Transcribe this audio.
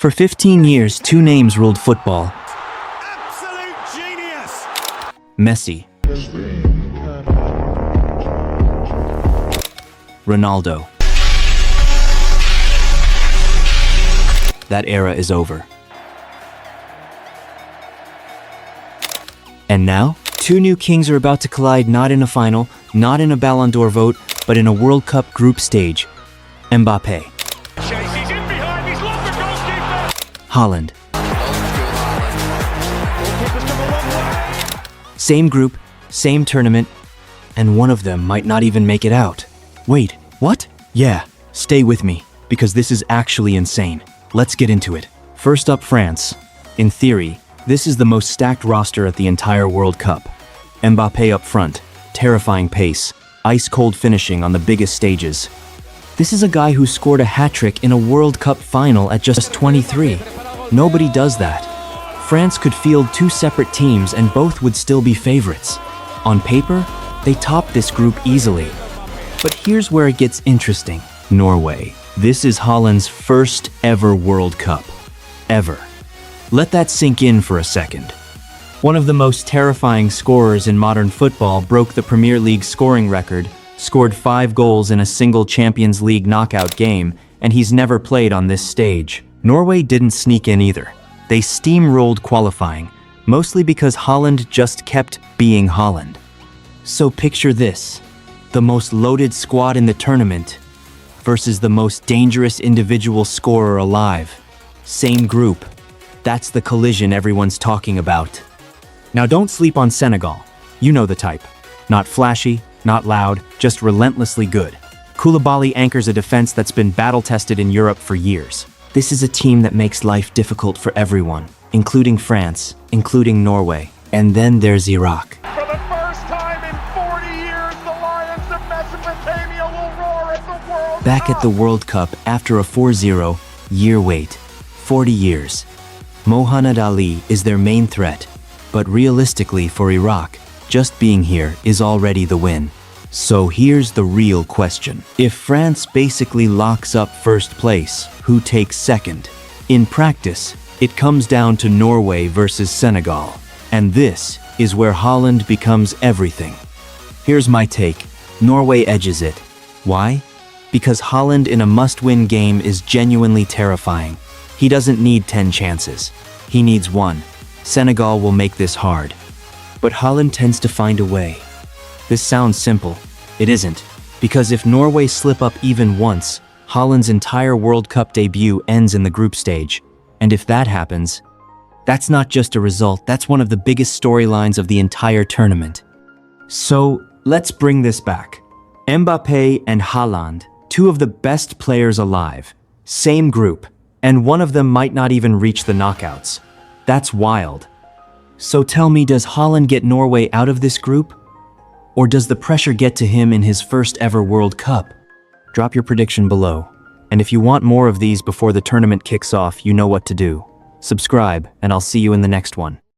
For 15 years, two names ruled football. Absolute genius! Messi. Ronaldo. That era is over. And now, two new kings are about to collide, not in a final, not in a Ballon d'Or vote, but in a World Cup group stage. Mbappe. Chases in behind, he's lost the goalkeeper! Haaland. Goalkeeper's come a long way! Same group, same tournament, and one of them might not even make it out. Wait, what? Yeah, stay with me, because this is actually insane. Let's get into it. First up, France. In theory, this is the most stacked roster at the entire World Cup. Mbappe up front, terrifying pace, ice-cold finishing on the biggest stages. This is a guy who scored a hat-trick in a World Cup final at just 23. Nobody does that. France could field two separate teams and both would still be favorites. On paper, they top this group easily. But here's where it gets interesting. Norway. This is Haaland's first ever World Cup. Ever. Let that sink in for a second. One of the most terrifying scorers in modern football broke the Premier League scoring record, scored 5 goals in a single Champions League knockout game, and he's never played on this stage. Norway didn't sneak in either. They steamrolled qualifying, mostly because Haaland just kept being Haaland. So picture this, the most loaded squad in the tournament versus the most dangerous individual scorer alive. Same group. That's the collision everyone's talking about. Now don't sleep on Senegal. You know the type. Not flashy, not loud, just relentlessly good. Koulibaly anchors a defense that's been battle-tested in Europe for years. This is a team that makes life difficult for everyone, including France, including Norway. And then there's Iraq. For the first time in 40 years, the Lions of Mesopotamia will roar at the World Back Cup. at the World Cup after a 4-0-year wait. 40 years. Mohamed Ali is their main threat, but realistically for Iraq, just being here is already the win. So here's the real question. If France basically locks up first place, who takes second? In practice, it comes down to Norway versus Senegal. And this is where Haaland becomes everything. Here's my take. Norway edges it. Why? Because Haaland in a must-win game is genuinely terrifying. He doesn't need 10 chances. He needs 1. Senegal will make this hard. But Haaland tends to find a way. This sounds simple. It isn't. Because if Norway slip up even once, Haaland's entire World Cup debut ends in the group stage. And if that happens, that's not just a result, that's one of the biggest storylines of the entire tournament. So, let's bring this back. Mbappe and Haaland, two of the best players alive. Same group. And one of them might not even reach the knockouts. That's wild. So tell me, does Haaland get Norway out of this group? Or does the pressure get to him in his first ever World Cup? Drop your prediction below. And if you want more of these before the tournament kicks off, you know what to do. Subscribe, and I'll see you in the next one.